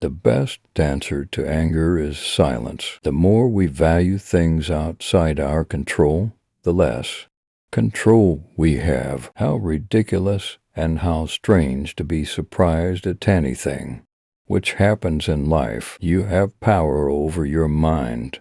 The best answer to anger is silence. The more we value things outside our control, the less control we have. How ridiculous and how strange to be surprised at anything which happens in life. You have power over your mind,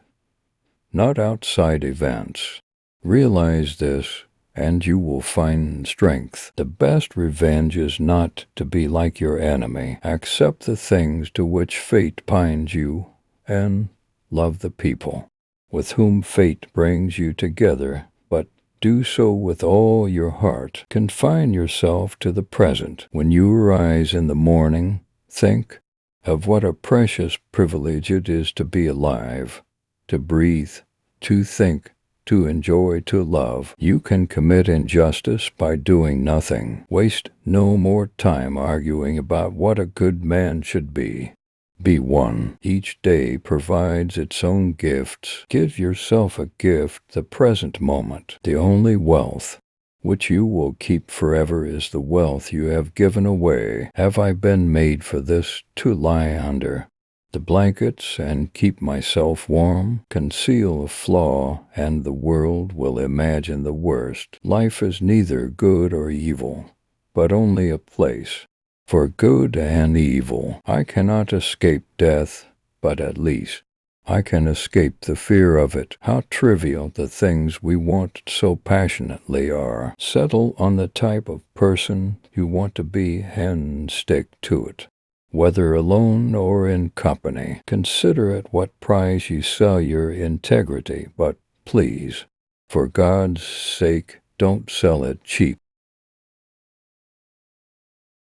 not outside events. Realize this, and you will find strength. The best revenge is not to be like your enemy. Accept the things to which fate binds you, and love the people with whom fate brings you together, but do so with all your heart. Confine yourself to the present. When you rise in the morning, think of what a precious privilege it is to be alive, to breathe, to think, to enjoy, to love. You can commit injustice by doing nothing. Waste no more time arguing about what a good man should be. Be one. Each day provides its own gifts. Give yourself a gift, the present moment. The only wealth which you will keep forever is the wealth you have given away. Have I been made for this, to lie under the blankets and keep myself warm? Conceal a flaw, and the world will imagine the worst. Life is neither good or evil, but only a place for good and evil. I cannot escape death, but at least I can escape the fear of it. How trivial the things we want so passionately are. Settle on the type of person you want to be and stick to it, whether alone or in company. Consider at what price you sell your integrity, but please, for God's sake, don't sell it cheap.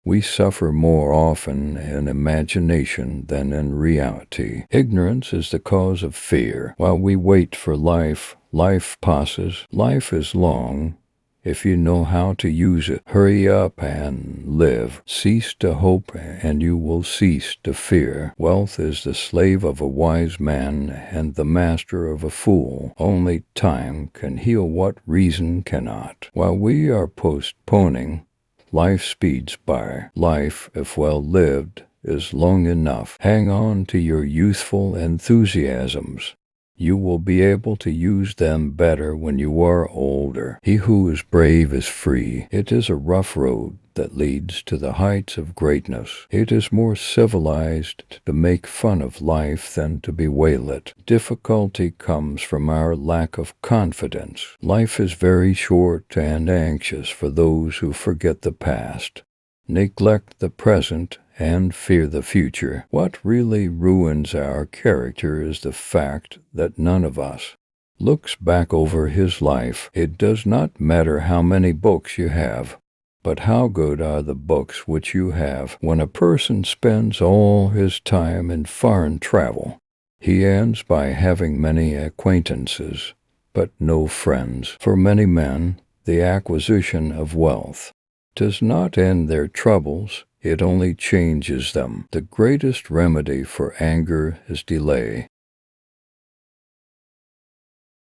We suffer more often in imagination than in reality. Ignorance is the cause of fear. While we wait for life, life passes. Life is long if you know how to use it. Hurry up and live. Cease to hope, and you will cease to fear. Wealth is the slave of a wise man and the master of a fool. Only time can heal what reason cannot. While we are postponing, life speeds by. Life, if well lived, is long enough. Hang on to your youthful enthusiasms. You will be able to use them better when you are older. He who is brave is free. It is a rough road that leads to the heights of greatness. It is more civilized to make fun of life than to bewail it. Difficulty comes from our lack of confidence. Life is very short and anxious for those who forget the past, neglect the present, and fear the future. What really ruins our character is the fact that none of us looks back over his life. It does not matter how many books you have, but how good are the books which you have. When a person spends all his time in foreign travel, he ends by having many acquaintances, but no friends. For many men, the acquisition of wealth does not end their troubles, it only changes them. The greatest remedy for anger is delay.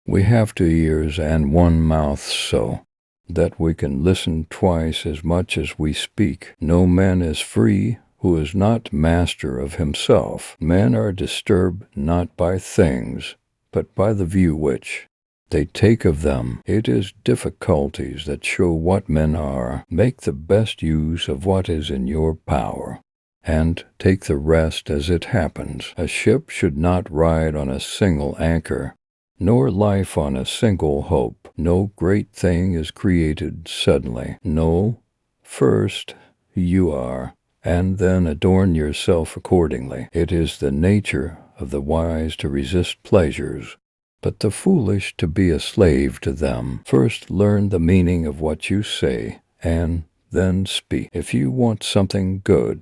We have 2 ears and 1 mouth so that we can listen twice as much as we speak. No man is free who is not master of himself. Men are disturbed not by things, but by the view which they take of them. It is difficulties that show what men are. Make the best use of what is in your power, and take the rest as it happens. A ship should not ride on a single anchor, nor life on a single hope. No great thing is created suddenly. No, first you are, and then adorn yourself accordingly. It is the nature of the wise to resist pleasures, but the foolish to be a slave to them. First learn the meaning of what you say, and then speak. If you want something good,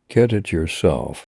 get it yourself.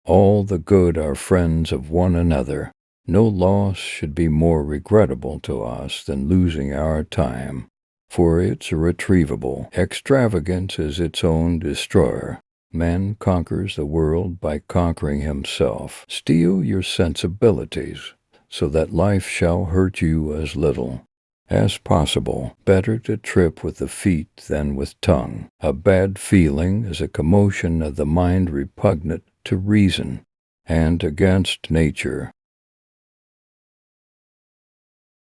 All the good are friends of one another. No loss should be more regrettable to us than losing our time, for it's irretrievable. Extravagance is its own destroyer. Man conquers the world by conquering himself. Steel your sensibilities, so that life shall hurt you as little, as possible. Better to trip with the feet than with tongue. A bad feeling is a commotion of the mind repugnant to reason and against nature.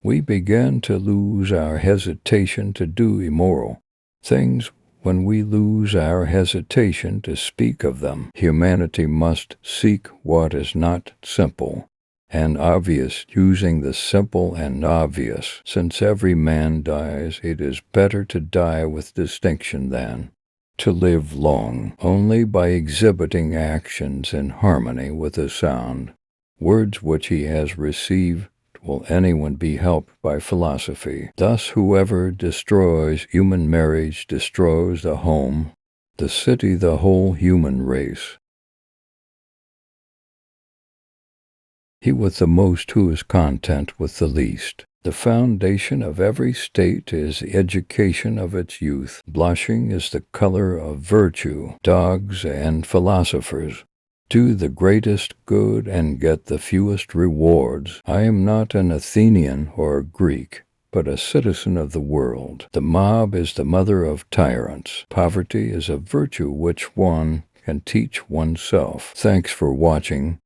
We begin to lose our hesitation to do immoral things when we lose our hesitation to speak of them. Humanity must seek what is not simple and obvious, using the simple and obvious. Since every man dies, it is better to die with distinction than to live long. Only by exhibiting actions in harmony with the sound words which he has received will anyone be helped by philosophy. Thus, whoever destroys human marriage destroys the home, the city, the whole human race. He with the most who is content with the least. The foundation of every state is the education of its youth. Blushing is the color of virtue. Dogs and philosophers do the greatest good and get the fewest rewards. I am not an Athenian or a Greek, but a citizen of the world. The mob is the mother of tyrants. Poverty is a virtue which one can teach oneself. Thanks for watching.